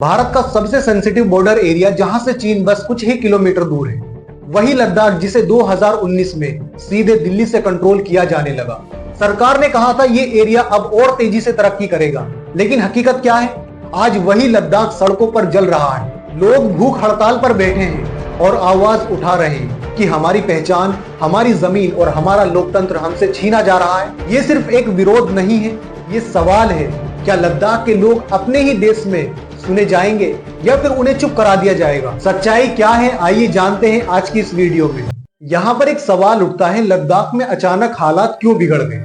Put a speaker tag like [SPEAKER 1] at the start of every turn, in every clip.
[SPEAKER 1] भारत का सबसे sensitive border area जहां से चीन बस कुछ ही किलोमीटर दूर है, वही लद्दाख जिसे 2019 में सीधे दिल्ली से कंट्रोल किया जाने लगा। सरकार ने कहा था ये एरिया अब और तेजी से तरक्की करेगा, लेकिन हकीकत क्या है? आज वही लद्दाख सड़कों पर जल रहा है। लोग भूख हड़ताल पर बैठे हैं और आवाज उठा रहे हैं कि हमारी पहचान, हमारी जमीन और हमारा लोकतंत्र हमसे छीना जा रहा है। ये सिर्फ एक विरोध नहीं है, ये सवाल है, क्या लद्दाख के लोग अपने ही देश में सुने जाएंगे या फिर उन्हें चुप करा दिया जाएगा? सच्चाई क्या है, आइए जानते हैं आज की इस वीडियो में। यहाँ पर एक सवाल उठता है, लद्दाख में अचानक हालात क्यों बिगड़ गए?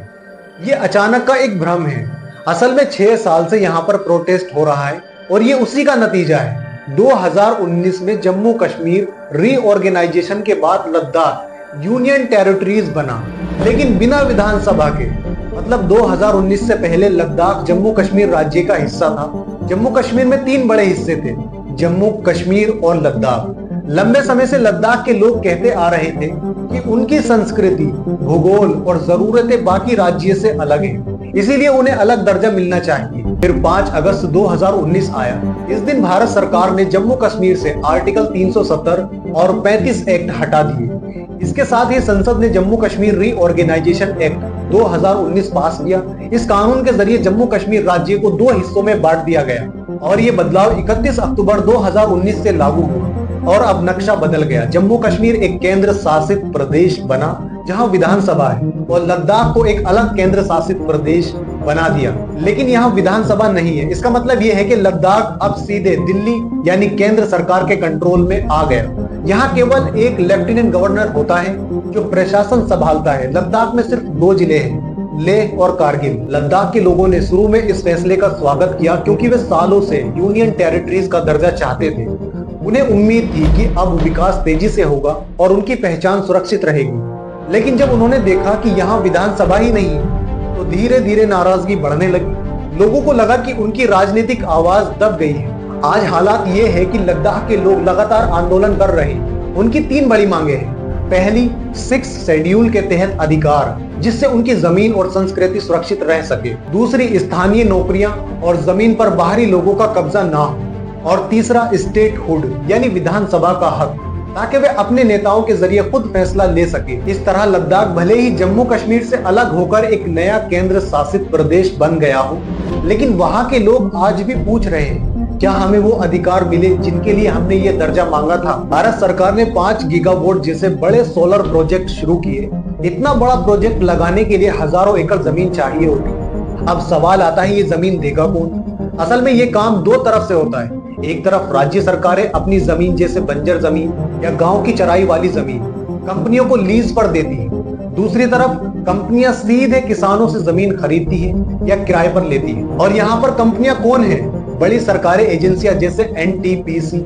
[SPEAKER 1] ये अचानक का एक भ्रम है। असल में 6 साल से यहाँ पर प्रोटेस्ट हो रहा है और ये उसी का नतीजा है। 2019 में जम्मू कश्मीर रीऑर्गेनाइजेशन के बाद लद्दाख यूनियन टेरिटरीज बना, लेकिन बिना विधानसभा के। मतलब 2019 से पहले लद्दाख जम्मू कश्मीर राज्य का हिस्सा था। जम्मू कश्मीर में 3 बड़े हिस्से थे, जम्मू कश्मीर और लद्दाख। लंबे समय से लद्दाख के लोग कहते आ रहे थे कि उनकी संस्कृति, भूगोल और जरूरतें बाकी राज्य से अलग हैं, इसीलिए उन्हें अलग दर्जा मिलना चाहिए। फिर 5 अगस्त 2019 आया। इस दिन भारत सरकार ने जम्मू कश्मीर से आर्टिकल 370 और 35 एक्ट हटा दिए। इसके साथ ही संसद ने जम्मू कश्मीर रीऑर्गेनाइजेशन एक्ट 2019 पास किया। इस कानून के जरिए जम्मू कश्मीर राज्य को 2 हिस्सों में बांट दिया गया और ये बदलाव 31 अक्टूबर 2019 से लागू हुआ और अब नक्शा बदल गया। जम्मू कश्मीर एक केंद्र शासित प्रदेश बना जहां विधानसभा है और लद्दाख को एक अलग केंद्र शासित प्रदेश बना दिया, लेकिन यहाँ विधानसभा नहीं है। इसका मतलब ये है कि लद्दाख अब सीधे दिल्ली यानी केंद्र सरकार के कंट्रोल में आ गया। यहाँ केवल एक लेफ्टिनेंट गवर्नर होता है जो प्रशासन संभालता है। लद्दाख में सिर्फ 2 जिले हैं, लेह और कारगिल। लद्दाख के लोगों ने शुरू में इस फैसले का स्वागत किया क्योंकि वे सालों से यूनियन टेरिटरीज का दर्जा चाहते थे। उन्हें उम्मीद थी कि अब विकास तेजी से होगा और उनकी पहचान सुरक्षित रहेगी। लेकिन जब उन्होंने देखा कि यहाँ विधानसभा ही नहीं है, तो धीरे धीरे नाराजगी बढ़ने लगी। लोगों को लगा कि उनकी राजनीतिक आवाज दब गई है। आज हालात ये है कि लद्दाख के लोग लगातार आंदोलन कर रहे हैं। उनकी 3 बड़ी मांगे हैं। पहली, 6 शेड्यूल के तहत अधिकार, जिससे उनकी जमीन और संस्कृति सुरक्षित रह सके। दूसरी, स्थानीय नौकरियां और जमीन पर बाहरी लोगों का कब्जा ना हो। और तीसरा, स्टेटहुड यानी विधानसभा का हक, ताकि वे अपने नेताओं के जरिए खुद फैसला ले सके। इस तरह लद्दाख भले ही जम्मू कश्मीर से अलग होकर एक नया केंद्र शासित प्रदेश बन गया हो, लेकिन वहां के लोग आज भी पूछ रहे हैं, क्या हमें वो अधिकार मिले जिनके लिए हमने ये दर्जा मांगा था? भारत सरकार ने 5 गीगावाट जैसे बड़े सोलर प्रोजेक्ट शुरू किए। इतना बड़ा प्रोजेक्ट लगाने के लिए हजारों एकड़ जमीन चाहिए होती। अब सवाल आता है, ये जमीन देगा कौन? असल में ये काम 2 तरफ से होता है। एक तरफ राज्य सरकारें अपनी जमीन जैसे बंजर जमीन या गांव की चराई वाली जमीन कंपनियों को लीज पर देती है। दूसरी तरफ कंपनियां सीधे किसानों से जमीन खरीदती है या किराए पर लेती है। और यहाँ पर कंपनियां कौन है? बड़ी सरकारी एजेंसियां जैसे NTPC,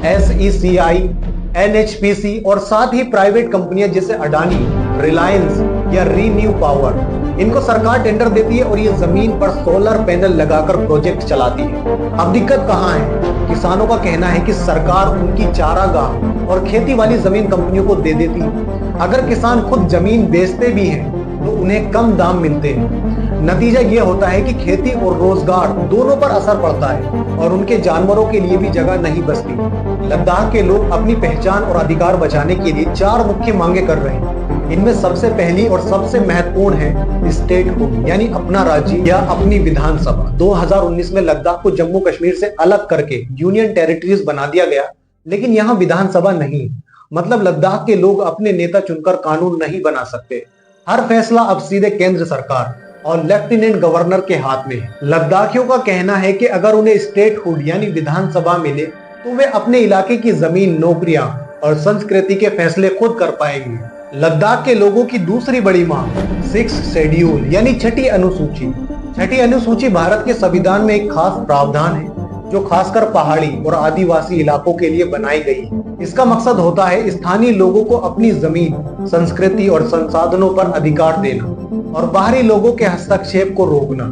[SPEAKER 1] SECI, NHPC और साथ ही प्राइवेट कंपनियां जैसे अडानी, रिलायंस या रीन्यू पावर। इनको सरकार टेंडर देती है और ये जमीन पर सोलर पैनल लगाकर प्रोजेक्ट चलाती है। अब दिक्कत कहाँ है? किसानों का कहना है कि सरकार उनकी चारागाह और खेती वाली जमीन कंपनियों को दे देती है। अगर किसान खुद जमीन बेचते भी हैं तो उन्हें कम दाम मिलते हैं। नतीजा ये होता है कि खेती और रोजगार दोनों पर असर पड़ता है और उनके जानवरों के लिए भी जगह नहीं बचती। लद्दाख के लोग अपनी पहचान और अधिकार बचाने के लिए 4 मुख्य मांगे कर रहे हैं। इनमें सबसे पहली और सबसे महत्वपूर्ण है स्टेटहुड यानी अपना राज्य या अपनी विधानसभा। 2019 में लद्दाख को जम्मू कश्मीर से अलग करके यूनियन टेरिटरीज बना दिया गया, लेकिन यहाँ विधानसभा नहीं। मतलब लद्दाख के लोग अपने नेता चुनकर कानून नहीं बना सकते। हर फैसला अब सीधे केंद्र सरकार और लेफ्टिनेंट गवर्नर के हाथ में है। लद्दाखियों का कहना है कि अगर उन्हें स्टेटहुड यानी विधानसभा मिले तो वे अपने इलाके की जमीन, नौकरियां और संस्कृति के फैसले खुद कर पाएंगे। लद्दाख के लोगों की दूसरी बड़ी मांग 6 शेड्यूल यानी 6ठी अनुसूची। 6ठी अनुसूची भारत के संविधान में एक खास प्रावधान है जो खासकर पहाड़ी और आदिवासी इलाकों के लिए बनाई गई है। इसका मकसद होता है स्थानीय लोगों को अपनी जमीन, संस्कृति और संसाधनों पर अधिकार देना और बाहरी लोगों के हस्तक्षेप को रोकना।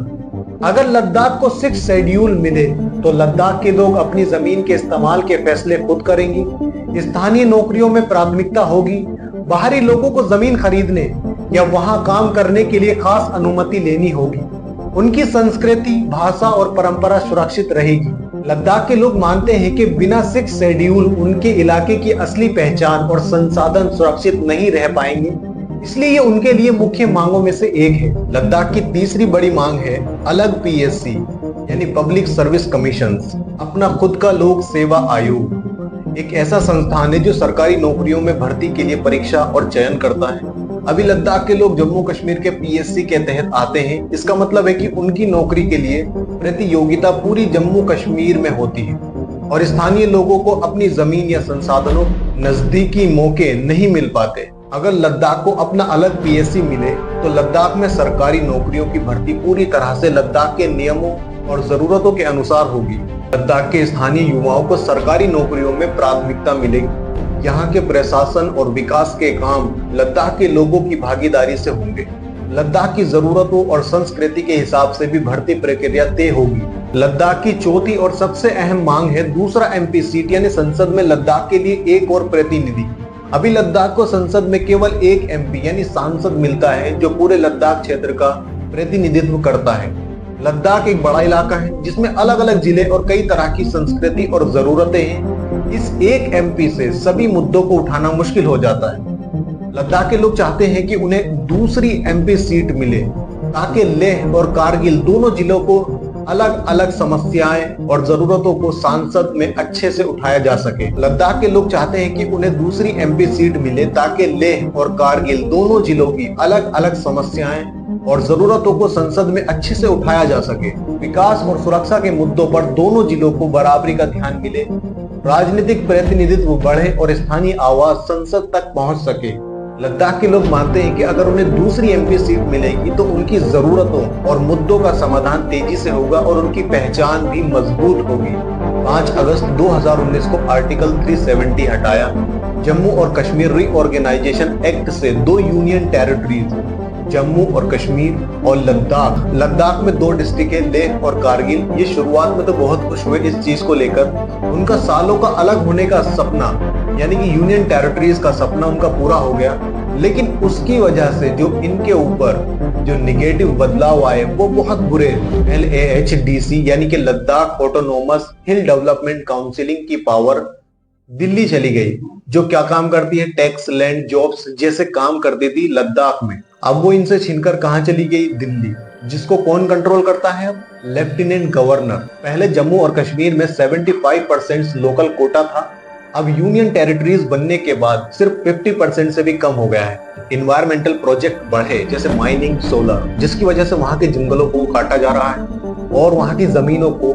[SPEAKER 1] अगर लद्दाख को 6 शेड्यूल मिले तो लद्दाख के लोग अपनी जमीन के इस्तेमाल के फैसले खुद करेंगे। स्थानीय नौकरियों में प्राथमिकता होगी। बाहरी लोगों को जमीन खरीदने या वहां काम करने के लिए खास अनुमति लेनी होगी। उनकी संस्कृति, भाषा और परंपरा सुरक्षित रहेगी। लद्दाख के लोग मानते हैं कि बिना 6 शेड्यूल उनके इलाके की असली पहचान और संसाधन सुरक्षित नहीं रह पाएंगे, इसलिए ये उनके लिए मुख्य मांगों में से एक है। लद्दाख की तीसरी बड़ी मांग है अलग पीएससी यानी पब्लिक सर्विस कमीशन, अपना खुद का लोक सेवा आयोग। एक ऐसा संस्थान है जो सरकारी नौकरियों में भर्ती के लिए परीक्षा और चयन करता है। अभी लद्दाख के लोग जम्मू कश्मीर के पीएससी के तहत आते हैं। इसका मतलब है कि उनकी नौकरी के लिए प्रतियोगिता पूरी जम्मू कश्मीर में होती है और स्थानीय लोगों को अपनी जमीन या संसाधनों नजदीकी मौके नहीं मिल पाते। अगर लद्दाख को अपना अलग पीएससी मिले तो लद्दाख में सरकारी नौकरियों की भर्ती पूरी तरह से लद्दाख के नियमों और जरूरतों के अनुसार होगी। लद्दाख के स्थानीय युवाओं को सरकारी नौकरियों में प्राथमिकता मिलेगी। यहाँ के प्रशासन और विकास के काम लद्दाख के लोगों की भागीदारी से होंगे। लद्दाख की जरूरतों और संस्कृति के हिसाब से भी भर्ती प्रक्रिया तय होगी। लद्दाख की चौथी और सबसे अहम मांग है दूसरा एमपी सीट यानी संसद में लद्दाख के लिए एक और प्रतिनिधि। अभी लद्दाख को संसद में केवल एक एमपी यानी सांसद मिलता है जो पूरे लद्दाख क्षेत्र का प्रतिनिधित्व करता है। लद्दाख एक बड़ा इलाका है जिसमें अलग अलग जिले और कई तरह की संस्कृति और जरूरतें हैं। इस एक एमपी से सभी मुद्दों को उठाना मुश्किल हो जाता है। लद्दाख के लोग चाहते हैं कि उन्हें दूसरी एमपी सीट मिले ताकि लेह और कारगिल दोनों जिलों को अलग अलग समस्याएं और जरूरतों को सांसद में अच्छे से उठाया जा सके। लद्दाख के लोग चाहते हैं कि उन्हें दूसरी एमपी सीट मिले ताकि लेह और कारगिल दोनों जिलों की अलग अलग समस्याएं और जरूरतों को संसद में अच्छे से उठाया जा सके। विकास और सुरक्षा के मुद्दों पर दोनों जिलों को बराबरी का ध्यान मिले, राजनीतिक प्रतिनिधित्व बढ़े और स्थानीय आवाज संसद तक पहुंच सके। लद्दाख के लोग मानते हैं कि अगर उन्हें दूसरी एमपी सीट मिलेगी तो उनकी जरूरतों और मुद्दों का समाधान तेजी से होगा और उनकी पहचान भी मजबूत होगी। 5 अगस्त 2019 को आर्टिकल 370 हटाया। जम्मू और कश्मीर रीऑर्गेनाइजेशन एक्ट से 2 यूनियन टेरिटरीज जम्मू और कश्मीर और लद्दाख में 2 डिस्ट्रिक्ट है, लेह और कारगिल। ये शुरुआत में तो बहुत खुश हुए इस चीज को लेकर। उनका सालों का अलग होने का सपना यानी कि यूनियन टेरिटरीज का सपना उनका पूरा हो गया, लेकिन उसकी वजह से जो इनके ऊपर जो निगेटिव बदलाव आए वो बहुत बुरे। LAHDC यानी कि लद्दाख ऑटोनोमस हिल डेवलपमेंट काउंसिलिंग की पावर दिल्ली चली गई, जो क्या काम करती है, टैक्स, लैंड, जॉब्स जैसे काम करती थी लद्दाख में। अब वो इनसे छीनकर कहां चली गई, दिल्ली, जिसको कौन कंट्रोल करता है, लेफ्टिनेंट गवर्नर। पहले जम्मू और कश्मीर में 75% लोकल कोटा था, अब यूनियन टेरिटरीज बनने के बाद सिर्फ 50% से भी कम हो गया है। इन्वायरमेंटल प्रोजेक्ट बढ़े जैसे माइनिंग, सोलर, जिसकी वजह से वहां के जंगलों को काटा जा रहा है और वहां की जमीनों को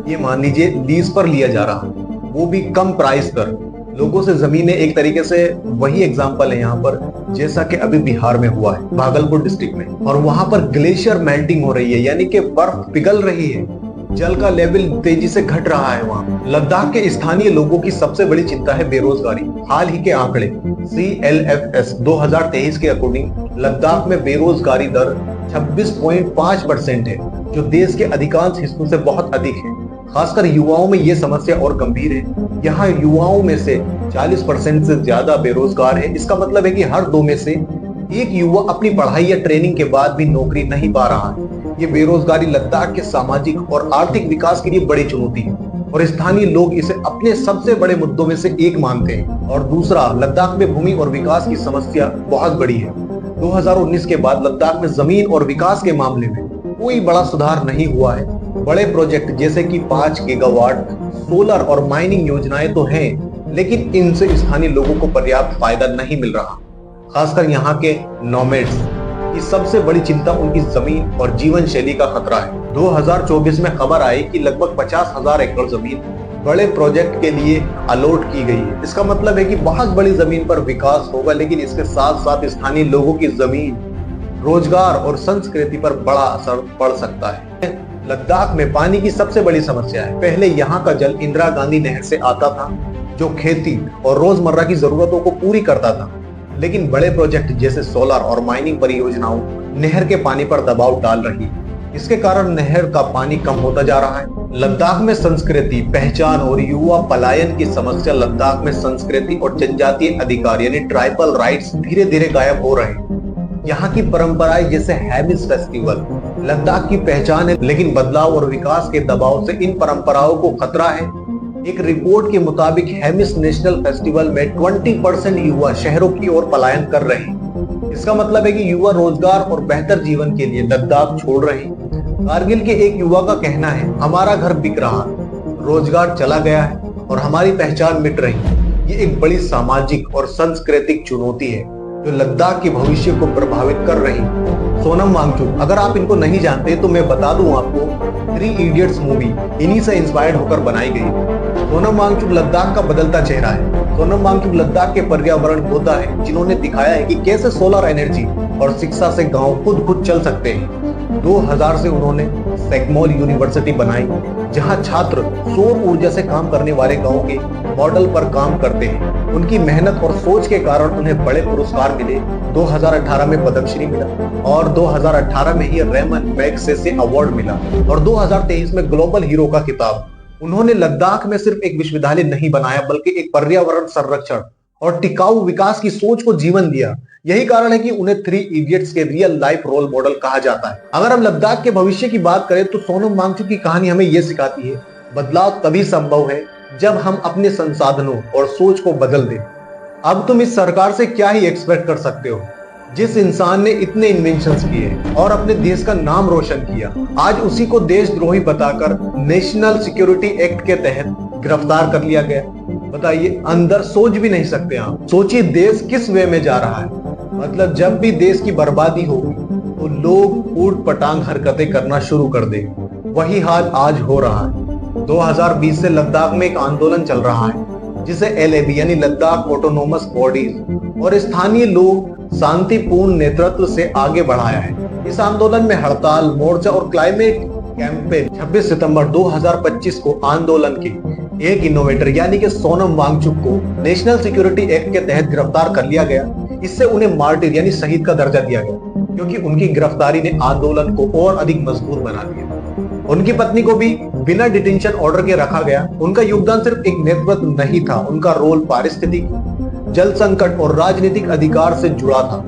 [SPEAKER 1] ये मान लीजिए लीज पर लिया जा रहा है, वो भी कम प्राइस पर। लोगों से जमीनें एक तरीके से वही एग्जांपल है यहाँ पर जैसा कि अभी बिहार में हुआ है, भागलपुर डिस्ट्रिक्ट में, और वहां पर ग्लेशियर मेल्टिंग हो रही है यानी कि बर्फ पिघल रही है, जल का लेवल तेजी से घट रहा है वहाँ। लद्दाख के स्थानीय लोगों की सबसे बड़ी चिंता है बेरोजगारी। हाल ही के आंकड़े CLFS 2023 के अकॉर्डिंग लद्दाख में बेरोजगारी दर 26.5% है, जो देश के अधिकांश हिस्सों से बहुत अधिक है। खासकर युवाओं में ये समस्या और गंभीर है। यहाँ युवाओं में से 40% से ज्यादा बेरोजगार है। इसका मतलब है कि हर 2 में से एक युवा अपनी पढ़ाई या ट्रेनिंग के बाद भी नौकरी नहीं पा रहा है। ये बेरोजगारी लद्दाख के सामाजिक और आर्थिक विकास के लिए बड़ी चुनौती है और स्थानीय लोग इसे अपने सबसे बड़े मुद्दों में से एक मानते हैं। और दूसरा, लद्दाख में भूमि और विकास की समस्या बहुत बड़ी है। 2019 के बाद लद्दाख में जमीन और विकास के मामले में कोई बड़ा सुधार नहीं हुआ है। बड़े प्रोजेक्ट जैसे कि 5 गीगावाट सोलर और माइनिंग योजनाएं तो हैं, लेकिन इनसे स्थानीय लोगों को पर्याप्त फायदा नहीं मिल रहा। खासकर यहाँ के नोमैड्स की सबसे बड़ी चिंता उनकी जमीन और जीवन शैली का खतरा है। 2024 में खबर आई कि लगभग 50,000 एकड़ जमीन बड़े प्रोजेक्ट के लिए अलॉट की गई है। इसका मतलब है कि बहुत बड़ी जमीन पर विकास होगा, लेकिन इसके साथ साथ स्थानीय लोगों की जमीन, रोजगार और संस्कृति पर बड़ा असर पड़ सकता है। लद्दाख में पानी की सबसे बड़ी समस्या है। पहले यहाँ का जल इंदिरा गांधी नहर से आता था, जो खेती और रोजमर्रा की जरूरतों को पूरी करता था, लेकिन बड़े प्रोजेक्ट जैसे सोलर और माइनिंग परियोजनाओं नहर के पानी पर दबाव डाल रही है। इसके कारण नहर का पानी कम होता जा रहा है। लद्दाख में संस्कृति, पहचान और युवा पलायन की समस्या। लद्दाख में संस्कृति और जनजातीय अधिकार यानी ट्राइबल राइट्स धीरे धीरे गायब हो रहे हैं। यहाँ की परंपराएं जैसे हैमिस फेस्टिवल, लद्दाख की पहचान है, लेकिन बदलाव और विकास के दबाव से इन परंपराओं को खतरा है। एक रिपोर्ट के मुताबिक हेमिस नेशनल फेस्टिवल में 20% युवा शहरों की ओर पलायन कर रहे हैं। इसका मतलब है कि युवा रोजगार और बेहतर जीवन के लिए लद्दाख छोड़ रहे हैं। कारगिल के एक युवा का कहना है, हमारा घर बिक रहा, रोजगार चला गया है और हमारी पहचान मिट रही है। ये एक बड़ी सामाजिक और सांस्कृतिक चुनौती है जो लद्दाख के भविष्य को प्रभावित कर रही है। सोनम वांगचुक, अगर आप इनको नहीं जानते तो मैं बता दूं आपको, 3 इडियट्स मूवी इन्हीं से इंस्पायर्ड होकर बनाई गई। सोनम वांगचुक लद्दाख का बदलता चेहरा है। सोनम वांगचुक लद्दाख के पर्यावरण योद्धा है जिन्होंने दिखाया है कि कैसे सोलर एनर्जी और शिक्षा से गांव खुद चल सकते हैं। 2000 से उन्होंने सेगमोल यूनिवर्सिटी बनाई जहां छात्र सौर ऊर्जा से काम करने वाले गांव के मॉडल पर काम करते हैं। उनकी मेहनत और सोच के कारण उन्हें बड़े पुरस्कार मिले। 2018 में पद्मश्री मिला और 2018 में ही रेमन मैगसेसे अवार्ड मिला और 2023 में ग्लोबल हीरो का खिताब। उन्होंने लद्दाख में सिर्फ एक विश्वविद्यालय नहीं बनाया बल्कि एक पर्यावरण संरक्षण और टिकाऊ विकास की सोच को जीवन दिया। यही कारण है कि उन्हें 3 इडियट्स के रियल लाइफ रोल मॉडल कहा जाता है। अगर हम लद्दाख के भविष्य की बात करें तो सोनम वांगचुक की कहानी हमें यह सिखाती है, बदलाव तभी संभव है जब हम अपने संसाधनों और सोच को बदल दें। अब तुम इस सरकार से क्या ही एक्सपेक्ट कर सकते हो, जिस इंसान ने इतने इन्वेंशंस किए और अपने देश का नाम रोशन किया, आज उसी को देशद्रोही बताकर नेशनल सिक्योरिटी एक्ट के तहत गिरफ्तार कर लिया गया। बताइए, अंदर सोच भी नहीं सकते आप। सोचिए देश किस वे में जा रहा है। मतलब जब भी देश की बर्बादी होगी तो लोग ऊट पटांग हरकतें करना शुरू कर देंगे। वही हाल आज हो रहा है। 2020 से लद्दाख में एक आंदोलन चल रहा है जिसे LAB यानी लद्दाख ऑटोनोमस बॉडीज और स्थानीय लोग शांतिपूर्ण नेतृत्व से आगे बढ़ाया है। इस आंदोलन में हड़ताल, मोर्चा और क्लाइमेट कैंपेन। 26 सितंबर 2025 को आंदोलन के एक इनोवेटर यानी कि सोनम वांगचुक को नेशनल सिक्योरिटी एक्ट के तहत गिरफ्तार कर लिया गया। इससे उन्हें मार्टिर यानी शहीद का दर्जा दिया गया क्योंकि उनकी गिरफ्तारी ने आंदोलन को और अधिक मजबूत बना दिया। उनकी पत्नी को भी बिना डिटेंशन ऑर्डर के रखा गया। उनका योगदान सिर्फ एक नेतृत्व नहीं था, उनका रोल पारिस्थितिक, जल संकट और राजनीतिक अधिकार से जुड़ा था।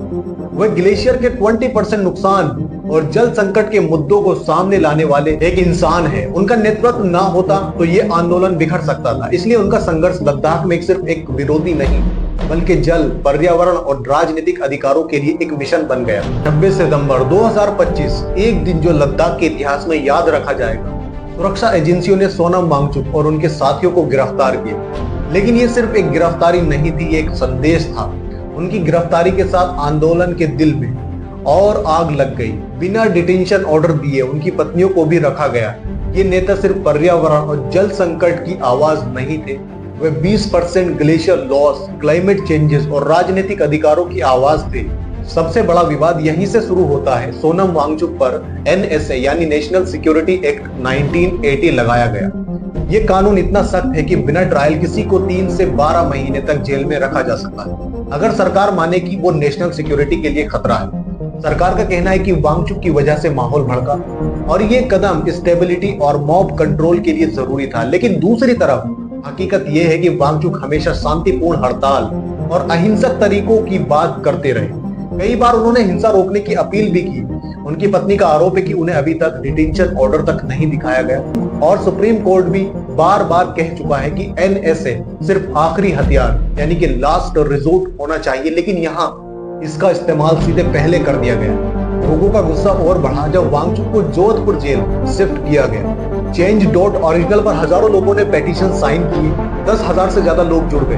[SPEAKER 1] वह ग्लेशियर के 20% नुकसान और जल संकट के मुद्दों को सामने लाने वाले एक इंसान है। उनका नेतृत्व ना होता तो ये आंदोलन बिखर सकता था। इसलिए उनका संघर्ष लद्दाख में सिर्फ एक विरोधी नहीं बल्कि जल, पर्यावरण और राजनीतिक अधिकारों के लिए एक मिशन बन गया। 26 सितंबर 2025 एक दिन जो लद्दाख के इतिहास में याद रखा जाएगा। सुरक्षा एजेंसियों ने सोनम वांगचुक और उनके साथियों को गिरफ्तार किया, लेकिन ये सिर्फ एक गिरफ्तारी नहीं थी, ये एक संदेश था। उनकी गिरफ्तारी के साथ आंदोलन के दिल में और आग लग गई। बिना डिटेंशन ऑर्डर दिए उनकी पत्नियों को भी रखा गया। ये नेता सिर्फ पर्यावरण और जल संकट की आवाज नहीं थे, वे 20% ग्लेशियर लॉस, क्लाइमेट चेंजेस और राजनीतिक अधिकारों की आवाज थे। सबसे बड़ा विवाद यहीं से शुरू होता है। सोनम वांगचुक पर NSA यानी नेशनल सिक्योरिटी एक्ट 1980 लगाया गया। ये कानून इतना सख्त है कि बिना ट्रायल किसी को 3 से 12 महीने तक जेल में रखा जा सकता है अगर सरकार माने कि वो नेशनल सिक्योरिटी के लिए खतरा है। सरकार का कहना है कि वांगचुक की वजह से माहौल भड़का और ये कदम स्टेबिलिटी और मॉब कंट्रोल के लिए जरूरी था। लेकिन दूसरी तरफ हकीकत यह है कि वांगचुक हमेशा शांतिपूर्ण हड़ताल और अहिंसक तरीकों की बात करते रहे। कई बार उन्होंने हिंसा रोकने की अपील भी की। उनकी पत्नी का आरोप है कि उन्हें अभी तक डिटेंशन ऑर्डर तक नहीं दिखाया गया और सुप्रीम कोर्ट भी बार बार कह चुका है कि NSA सिर्फ आखिरी हथियार यानी कि लास्ट रिजोर्ट होना चाहिए, लेकिन यहाँ इसका इस्तेमाल सीधे पहले कर दिया गया। लोगों का गुस्सा और बढ़ा जब वांगचुक को जोधपुर जेल शिफ्ट किया गया। Change.org पर हजारों लोगों ने पेटिशन साइन की, 10,000 से ज्यादा लोग जुड़ गए।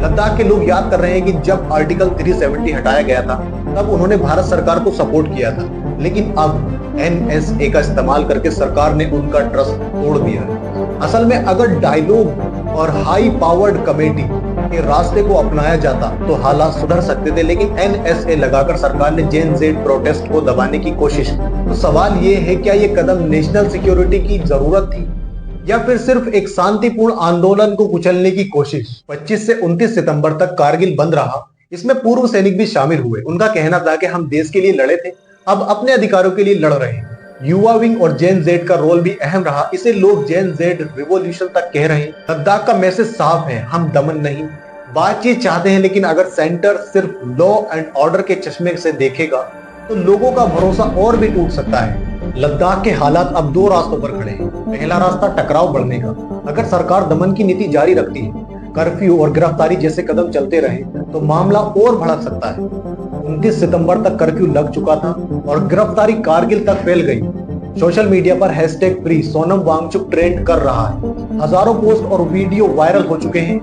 [SPEAKER 1] लद्दाख के लोग याद कर रहे हैं कि जब आर्टिकल 370 हटाया गया था तब उन्होंने भारत सरकार को सपोर्ट किया था, लेकिन अब NSA का इस्तेमाल करके सरकार ने उनका ट्रस्ट तोड़ दिया है। असल में अगर डायलॉग और हाई पावर्ड कमेटी के रास्ते को अपनाया जाता तो हालात सुधर सकते थे, लेकिन NSA लगाकर सरकार ने Gen Z प्रोटेस्ट को दबाने की कोशिश की। तो सवाल ये है, क्या ये कदम नेशनल सिक्योरिटी की जरूरत थी या फिर सिर्फ एक शांतिपूर्ण आंदोलन को कुचलने की कोशिश? 25 से 29 सितंबर तक कारगिल बंद रहा। इसमें पूर्व सैनिक भी शामिल हुए। उनका कहना था कि हम देश के लिए लड़े थे, अब अपने अधिकारों के लिए लड़ रहे हैं। युवा विंग और जेन जेड का रोल भी अहम रहा। इसे लोग जेन जेड रिवॉल्यूशन तक कह रहे हैं। लद्दाख का मैसेज साफ है, हम दमन नहीं, बातचीत चाहते हैं, लेकिन अगर सेंटर सिर्फ लॉ एंड ऑर्डर के चश्मे से देखेगा तो लोगों का भरोसा और भी टूट सकता है। लद्दाख के हालात अब दो रास्तों पर खड़े हैं। पहला रास्ता टकराव बढ़ने का। अगर सरकार दमन की नीति जारी रखती है, कर्फ्यू और गिरफ्तारी जैसे कदम चलते रहे तो मामला और भड़क सकता है। 29 सितंबर तक कर्फ्यू लग चुका था और गिरफ्तारी कारगिल तक फैल गई। सोशल मीडिया पर hashtag free Sonam Wangchuk trend कर रहा है। हजारों पोस्ट और वीडियो वायरल हो चुके हैं,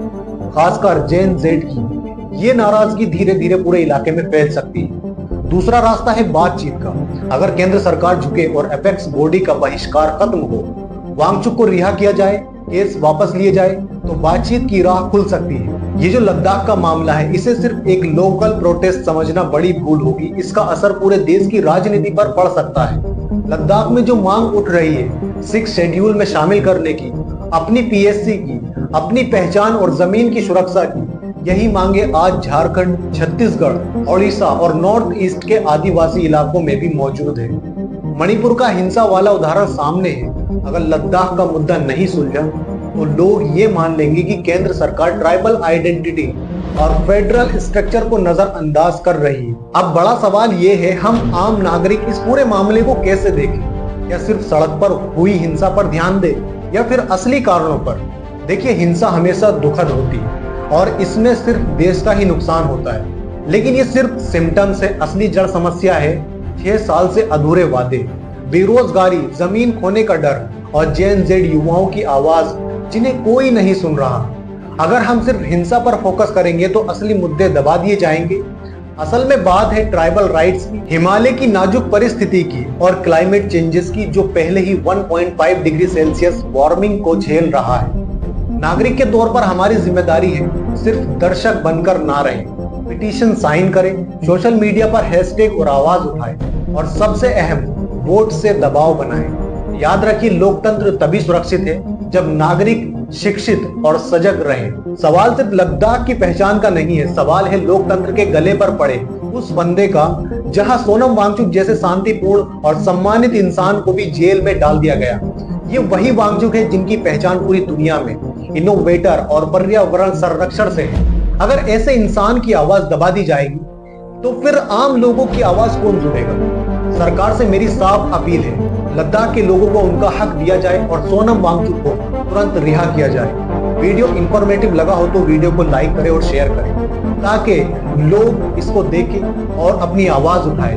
[SPEAKER 1] खासकर जेन जेड की। ये नाराजगी धीरे धीरे पूरे इलाके में फैल सकती है। दूसरा रास्ता है बातचीत का। अगर केंद्र सरकार झुके और एपेक्स बॉडी का बहिष्कार खत्म हो, वांगचुक को रिहा किया जाए, केस वापस लिए जाए, तो बातचीत की राह खुल सकती है। ये जो लद्दाख का मामला है, इसे सिर्फ एक लोकल प्रोटेस्ट समझना बड़ी भूल होगी। इसका असर पूरे देश की राजनीति पर पड़ सकता है। लद्दाख में जो मांग उठ रही है 6 शेड्यूल में शामिल करने की, अपनी पीएससी की, अपनी पहचान और जमीन की सुरक्षा की, यही मांगे आज झारखंड, छत्तीसगढ़, ओडिशा और नॉर्थ ईस्ट के आदिवासी इलाकों में भी मौजूद है। मणिपुर का हिंसा वाला उदाहरण सामने है। अगर लद्दाख का मुद्दा नहीं सुलझा तो लोग ये मान लेंगे कि केंद्र सरकार ट्राइबल आइडेंटिटी और फेडरल स्ट्रक्चर को नजरअंदाज कर रही है। अब बड़ा सवाल ये है, हम आम नागरिक इस पूरे मामले को कैसे देखें? क्या सिर्फ सड़क पर हुई हिंसा पर ध्यान दे या फिर असली कारणों पर? देखिए, हिंसा हमेशा दुखद होती है और इसमें सिर्फ देश का ही नुकसान होता है, लेकिन ये सिर्फ सिम्टम्स है। असली जड़ समस्या है 6 साल से अधूरे वादे, बेरोजगारी, जमीन खोने का डर और जेन जेड युवाओं की आवाज जिन्हें कोई नहीं सुन रहा। अगर हम सिर्फ हिंसा पर फोकस करेंगे तो असली मुद्दे दबा दिए जाएंगे। असल में बात है ट्राइबल राइट्स की, हिमालय की नाजुक परिस्थिति की और क्लाइमेट चेंजेस की, जो पहले ही 1.5 डिग्री सेल्सियस वार्मिंग को झेल रहा है। नागरिक के तौर पर हमारी जिम्मेदारी है सिर्फ दर्शक बनकर ना रहे, पिटीशन साइन करें, सोशल मीडिया पर हैशटैग और आवाज उठाएं और सबसे अहम, वोट से दबाव बनाएं। याद रखिए, लोकतंत्र तभी सुरक्षित है जब नागरिक शिक्षित और सजग रहे। सवाल सिर्फ लद्दाख की पहचान का नहीं है, सवाल है लोकतंत्र के गले पर पड़े उस फंदे का जहां सोनम वांगचुक जैसे शांतिपूर्ण और सम्मानित इंसान को भी जेल में डाल दिया गया। ये वही वांगचुक है जिनकी पहचान पूरी दुनिया में इनोवेटर और पर्यावरण संरक्षण से है। अगर ऐसे इंसान की आवाज दबा दी जाएगी तो फिर आम लोगों की आवाज कौन सुनेगा? सरकार से मेरी साफ अपील है, लद्दाख के लोगों को उनका हक दिया जाए और सोनम वांगचुक को तुरंत रिहा किया जाए। वीडियो इंफॉर्मेटिव लगा हो तो वीडियो को लाइक करें और शेयर करें ताकि लोग इसको देखें और अपनी आवाज उठाएं।